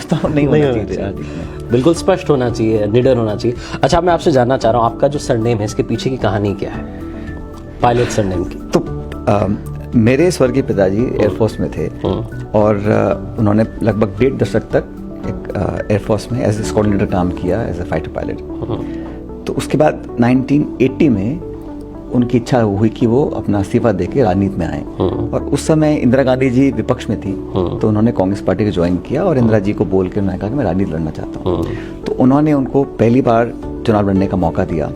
करता हूँ, नहीं होना चाहिए राजनीति में। बिल्कुल स्पष्ट होना चाहिए, निडर होना चाहिए। अच्छा, मैं आपसे जानना चाह रहा हूँ, आपका जो सरनेम है इसके पीछे की कहानी क्या है, पायलट सरनेम की? तो मेरे स्वर्गीय पिताजी एयरफोर्स में थे और उन्होंने लगभग 1.5 दशक तक एक एयरफोर्स में एज ए स्क्वाड्रन लीडर काम किया, एज ए फाइटर पायलट। तो उसके बाद 1980 में उनकी इच्छा हुई कि वो अपना इस्तीफा देके राजनीति में आए और उस समय इंदिरा गांधी जी विपक्ष में थी, तो उन्होंने कांग्रेस पार्टी को ज्वाइन किया और इंदिरा जी को बोल के उन्होंने कहा कि मैं राजनीति लड़ना चाहता हूँ। तो उन्होंने उनको पहली बार चुनाव लड़ने का मौका दिया।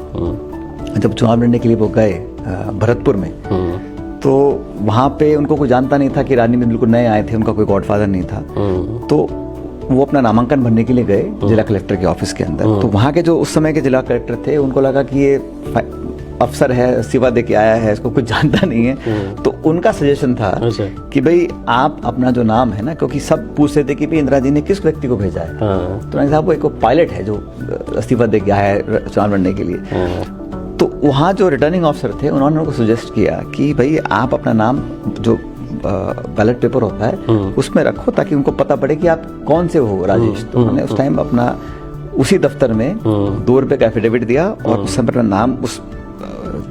जब चुनाव लड़ने के लिए वो गए भरतपुर में, तो वहाँ पे उनको कोई जानता नहीं था कि राजनीति में बिल्कुल नए आए थे, उनका कोई गॉडफादर नहीं था। तो वो अपना नामांकन भरने के लिए गए जिला कलेक्टर के ऑफिस के अंदर। तो वहाँ के जो उस समय के जिला कलेक्टर थे, उनको लगा कि ये अफसर है, इस्तीफा दे के आया है, इसको कुछ जानता नहीं है। तो उनका सजेशन था कि भाई आप अपना जो नाम है ना, क्योंकि सब पूछते थे कि भाई इंदिरा जी ने किस व्यक्ति को भेजा है, तो मैंने कहा वो एक पायलट है जो इस्तीफा दे के आया है चुनाव लड़ने के लिए। तो वहाँ जो रिटर्निंग ऑफिसर थे, उन्होंने उनको सजेस्ट किया कि भाई आप अपना नाम जो बैलेट पेपर होता है उसमें रखो, ताकि उनको पता पड़े कि आप कौन से हो राजेश। तो उन्होंने उस टाइम अपना उसी दफ्तर में 2 रुपए का एफिडेविट दिया और उस समय अपना नाम उस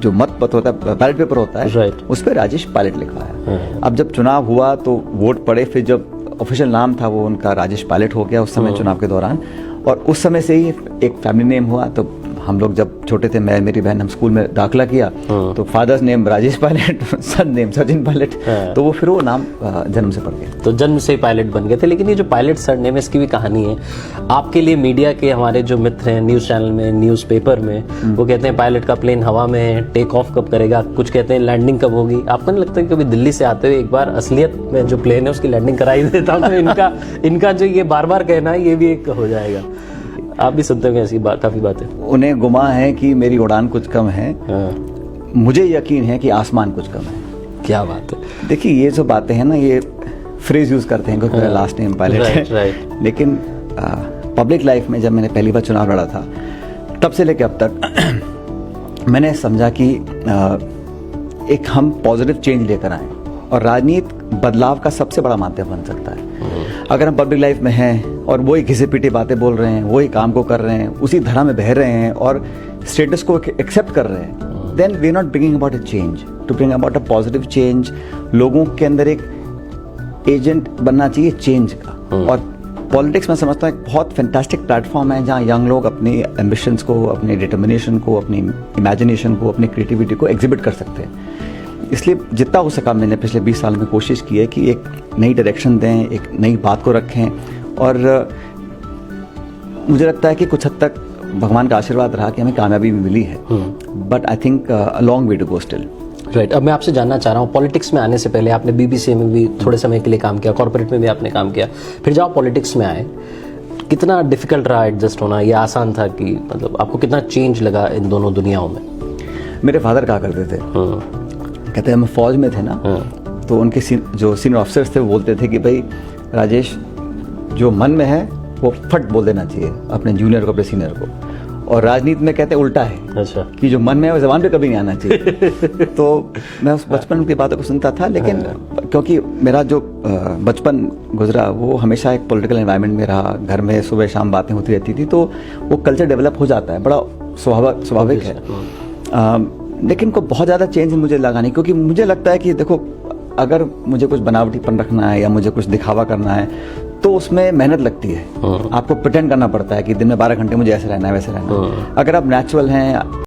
जो मत पत्र होता है, बैलेट पेपर होता है, उस पर राजेश पायलट लिखवाया। अब जब चुनाव हुआ तो वोट पड़े, फिर जब ऑफिशियल नाम था वो उनका राजेश पायलट हो गया उस समय चुनाव के दौरान। और उस समय से ही एक फैमिली नेम हुआ। तो हम लोग जब छोटे थे, मैं मेरी बहन, हम स्कूल में दाखिला किया तो फादर्स नेम राजेश पायलट, सन नेम सचिन पायलट, तो वो फिर वो नाम जन्म से पड़ गया। तो जन्म से ही पायलट बन गए थे। लेकिन ये जो पायलट सरनेम है, इसकी भी कहानी है। आपके लिए मीडिया के हमारे जो मित्र हैं, न्यूज़ चैनल में, न्यूज़पेपर में, वो कहते हैं पायलट का प्लेन हवा में है, टेक ऑफ कब करेगा, कुछ कहते हैं लैंडिंग कब होगी। आपको नहीं लगता कि कभी दिल्ली से आते हुए एक बार असलियत में जो प्लेन है उसकी लैंडिंग कराई देता हूँ, तो इनका जो ये बार बार कहना है ये भी एक हो जाएगा? आप भी सुनते होंगे ऐसी काफी बातें। उन्हें गुमा है कि मेरी उड़ान कुछ कम है, मुझे यकीन है कि आसमान कुछ कम है। क्या बात है। देखिए, ये जो बातें हैं ना, ये फ्रेज यूज करते हैं क्योंकि मेरा लास्ट नेम पायलट है। लेकिन पब्लिक लाइफ में जब मैंने पहली बार चुनाव लड़ा था, तब से लेकर अब तक मैंने समझा कि एक हम पॉजिटिव चेंज लेकर आए और राजनीति बदलाव का सबसे बड़ा माध्यम बन सकता है। अगर हम पब्लिक लाइफ में हैं और वही घिसे पीटे बातें बोल रहे हैं, वही काम को कर रहे हैं, उसी धारा में बह रहे हैं और स्टेटस को एक्सेप्ट कर रहे हैं, then we are not bringing about a change. To bring about a positive change, लोगों के अंदर एक एजेंट बनना चाहिए चेंज का। और पॉलिटिक्स में समझता हूँ एक बहुत फैंटास्टिक प्लेटफॉर्म है जहाँ यंग लोग अपनी एम्बिशंस को, अपनी डिटर्मिनेशन को, अपनी इमेजिनेशन को, अपनी क्रिएटिविटी को एग्जिबिट कर सकते हैं। इसलिए जितना हो सका मैंने पिछले 20 साल में कोशिश की है कि एक नई डायरेक्शन दें, एक नई बात को रखें। और मुझे लगता है कि कुछ हद तक भगवान का आशीर्वाद रहा कि हमें कामयाबी भी मिली है। But I think a long way to go still. Right. अब मैं आपसे जानना चाह रहा हूँ, पॉलिटिक्स में आने से पहले आपने बीबीसी में भी थोड़े समय के लिए काम किया, कॉर्पोरेट में भी आपने काम किया, फिर जब आप पॉलिटिक्स में आए, कितना डिफिकल्ट रहा एडजस्ट होना, या आसान था? कि मतलब आपको कितना चेंज लगा इन दोनों दुनियाओं में? मेरे फादर कहा करते थे, कहते हैं हम फौज में थे ना, तो उनके जो सीनियर ऑफिसर्स थे वो बोलते थे कि भाई राजेश, जो मन में है वो फट बोल देना चाहिए अपने जूनियर को, अपने सीनियर को। और राजनीति में कहते हैं उल्टा है। अच्छा। कि जो मन में है वो जबान पे कभी नहीं आना चाहिए। तो मैं उस बचपन की बातों को सुनता था, लेकिन क्योंकि मेरा जो बचपन गुजरा वो हमेशा एक पॉलिटिकल एनवायरनमेंट में रहा, घर में सुबह शाम बातें होती रहती थी, तो वो कल्चर डेवलप हो जाता है, बड़ा स्वाभाविक है। लेकिन को बहुत ज़्यादा चेंज मुझे लगा नहीं, क्योंकि मुझे लगता है कि देखो, अगर मुझे कुछ बनावटीपन रखना है या मुझे कुछ दिखावा करना है तो उसमें मेहनत लगती है। आपको प्रिटेंड करना पड़ता है कि दिन में 12 घंटे मुझे ऐसे रहना है, वैसे रहना है। अगर आप नेचुरल हैं,